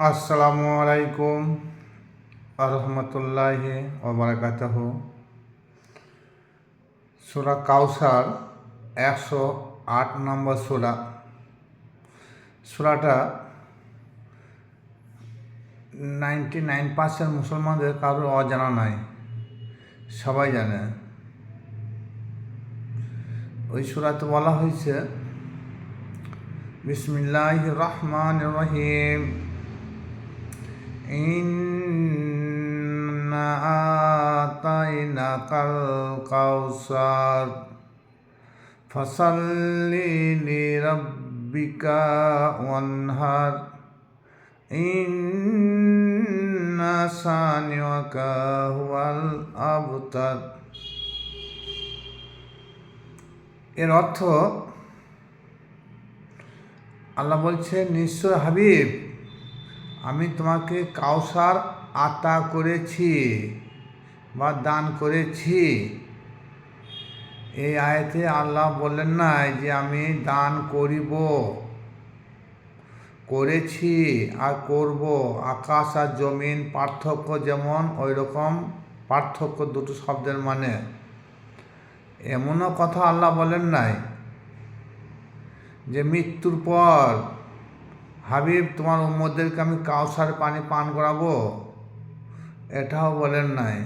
আসসালামু আলাইকুম আরহামতুল্লাহি ওবারাকাতুহু। সূরা কাউসার 108 নম্বর সূরা। সূরাটা 99% মুসলমানদের কারোর অজানা নাই, সবাই জানে। ওই সূরাতে বলা হয়েছে বিসমিল্লাহির রহমানির রহিম, ইন্না আতাইনাকাল কাউসার ফাসাল্লি লিরাব্বিকা ওয়ানহার ইন্না সানিয়াকা হুয়াল আবতার। এর অর্থ, আল্লাহ বলছে, নিশ্চয় হাবিব, আমি তোমাকে কাউসার আতা করেছি বা দান করেছি। এই আয়াতে আল্লাহ বললেন নাই যে আমি দান করেছি আর করব। আকাশ আর জমিন পার্থক্য যেমন, ওই রকম পার্থক্য দুটো শব্দের মানে। এমনও কথা আল্লাহ বলেন নাই যে মৃত্যুর পর হাবিব তোমার উম্মতদেরকে আমি কাউসার পানি পান করাবো, এটাও বলেন নাই।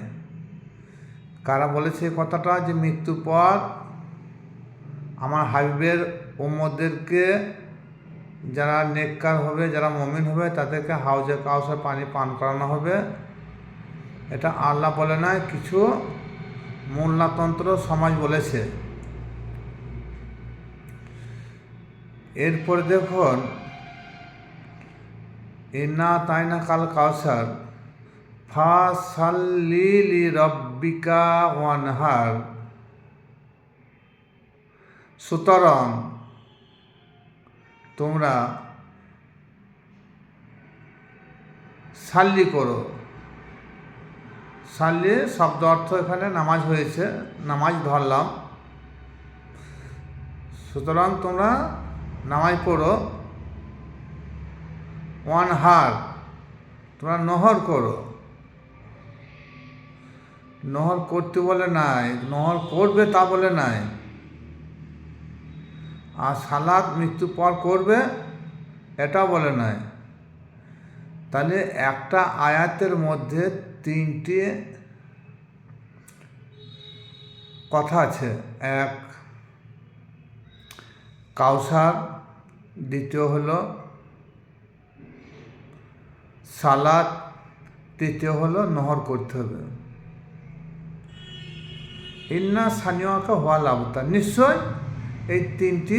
কারা বলেছে কথাটা, যে মৃত্যুর পর আমার হাবিবের উম্মতদেরকে, যারা নেককার হবে, যারা মুমিন হবে, তাদেরকে হাউজে কাউসার পানি পান করানো হবে। এটা আল্লাহ বলে নাই, কিছু মোল্লাতন্ত্র সমাজ বলেছে। এরপরে দেখুন, ইন্না তাইনা কাল কাউসার ফাসাল্লি লিরাব্বিকা ওয়ানহার। সুতরাং তোমরা সাল্লি করো। সাল্লি শব্দ অর্থ এখানে নামাজ হয়েছে, নামাজ ধরলাম। সুতরাং তোমরা নামাজ পড়ো। ওয়ানহার, তোমরা নহর করো। নহর করতে বলে নাই, নহর করবে তা বলে নাই। আর সালাত মৃত্যুর পর করবে, এটাও বলে নাই। তাহলে একটা আয়াতের মধ্যে তিনটি কথা আছে। এক, কাউসার। দ্বিতীয় হলো সালাত। তৃতীয় হলো নহর করতে হবে। ইন্না সানিয়াকা হুয়াল আবতার, নিশ্চয় এই তিনটি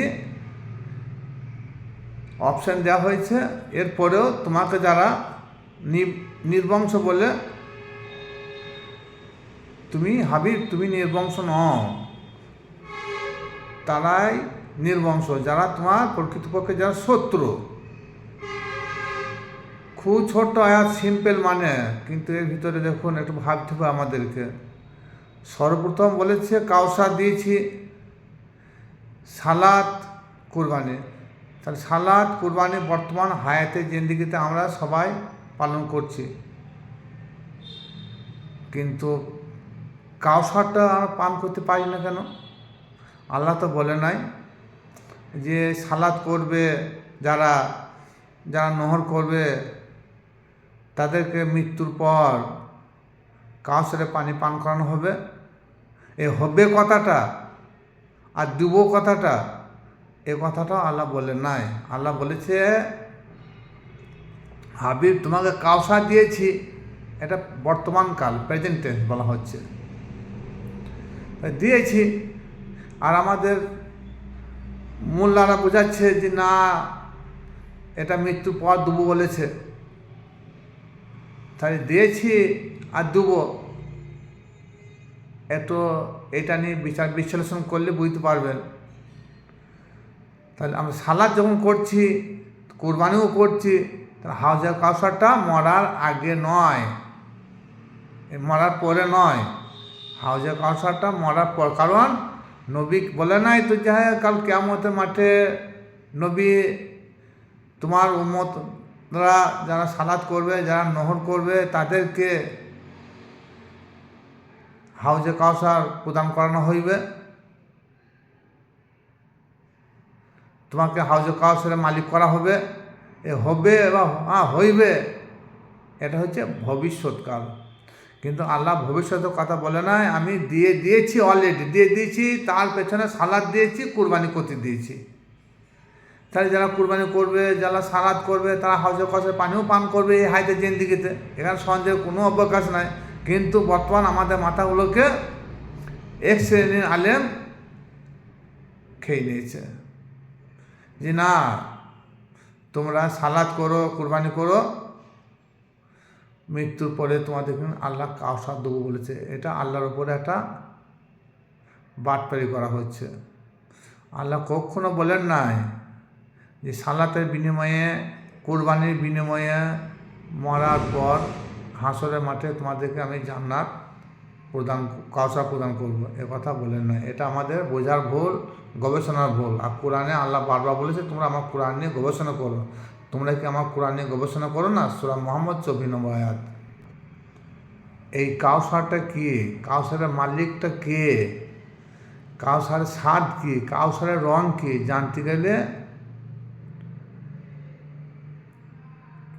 অপশান দেওয়া হয়েছে। এরপরেও তোমাকে যারা নির্বংশ বলে, তুমি হাবিব, তুমি নির্বংশ নও, তারাই নির্বংশ, যারা তোমার প্রকৃতপক্ষে যারা শত্রু। খুব ছোট্ট আয়াত, সিম্পল মানে, কিন্তু এর ভিতরে দেখুন একটু ভাবতে হবে আমাদেরকে। সর্বপ্রথম বলেছে কাউসার দিয়েছি, সালাত, কুরবানি। তাহলে সালাত, কুরবানি বর্তমান হায়াতে জিন্দিগিতে আমরা সবাই পালন করছি, কিন্তু কাউসারটা আমরা পান করতে পারি না কেন? আল্লাহ তো বলে নাই যে সালাত করবে যারা, যারা নহর করবে তাদেরকে মৃত্যুর পর কাউসারে পানি পান করানো হবে। এ হবে কথাটা আর দেব কথাটা, এ কথাটা আল্লাহ বলে নাই। আল্লাহ বলেছে হাবিব তোমাকে কাউসার দিয়েছি, এটা বর্তমান কাল, প্রেজেন্ট টেন্স বলা হচ্ছে, দিয়েছি। আর আমাদের মোল্লারা বোঝাচ্ছে যে না, এটা মৃত্যুর পর দেবো বলেছে। তাহলে দিয়েছি আর দেবো, এটা নিয়ে বিচার বিশ্লেষণ করলে বুঝতে পারবেন। তাহলে আমরা সালাদ যখন করছি, কুরবানিও করছি, তাহলে হাউজে কাউসারটা মরার আগে নয়, মরার পরে নয়। হাউজে কাউসারটা মরার পর, কারণ নবী বলে নাই তো যে হ্যাঁ কাল কিয়ামতের মাঠে নবী তোমার উম্মত যারা সালাত করবে, যারা নহর করবে, তাদেরকে হাউজে কাউসার প্রদান করানো হইবে। তোমাকে হাউজে কাউসারের মালিক করা হবে। এ হবে বা হইবে, এটা হচ্ছে ভবিষ্যৎকাল। কিন্তু আল্লাহ ভবিষ্যতের কথা বলে নাই, আমি দিয়েছি, অলরেডি দিয়ে দিয়েছি, তার পেছনে সালাদ দিয়েছি, কুরবানি করতে দিয়েছি। তাহলে যারা কুরবানি করবে, যারা সালাদ করবে, তারা হাউজে কাউসারের পানিও পান করবে এই হায়াতে জিন্দিগিতে, এখানে সন্দেহের কোনো অবকাশ নাই। কিন্তু বর্তমান আমাদের মাথাগুলোকে এক শ্রেণীর আলেম খেয়ে নিয়েছে যে না, তোমরা সালাদ করো, কুরবানি করো, মৃত্যুর পরে তোমাদের আল্লাহ কাউসার দেবো বলেছে। এটা আল্লাহর উপরে একটা বাটপারি করা হচ্ছে। আল্লাহ কখনো বলেন নাই যে সালাতের বিনিময়ে, কুরবানির বিনিময়ে মরার পর হাসরের মাঠে তোমাদেরকে আমি জান্নাত কাউসার প্রদান করবো, এ কথা বলেন না। এটা আমাদের বোঝার ভুল, গবেষণার ভুল। আর কোরআনে আল্লাহ বারবার বলেছে তোমরা আমার কোরআন নিয়ে গবেষণা করো। তোমরা কি আমার কোরআন নিয়ে গবেষণা করো না? সূরা মুহাম্মদ 24 নম্বর আয়াত। এই কাউসারটা কি? কাউসারের মালিকটা কে? কাউসারের স্বাদ কি? কাউসারের রং কি? জানতে গেলে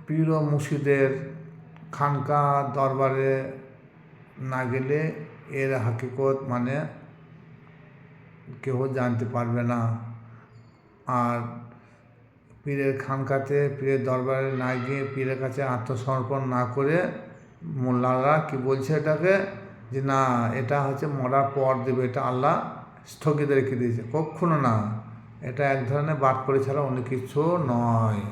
পীর ও মুর্শিদের খানকা দরবারে না গেলে এর হাকিকত মানে কেউ জানতে পারবে না। আর পীরের খানকাতে, পীরের দরবারে না গিয়ে, পীরের কাছে আত্মসমর্পণ না করে মোল্লারা কি বলছে এটাকে যে না, এটা হচ্ছে মরার পর দেবে, এটা আল্লাহ স্থগিত রেখে দিয়েছে। কখনো না, এটা এক ধরনের বাটপারি ছাড়া অন্য কিছু নয়।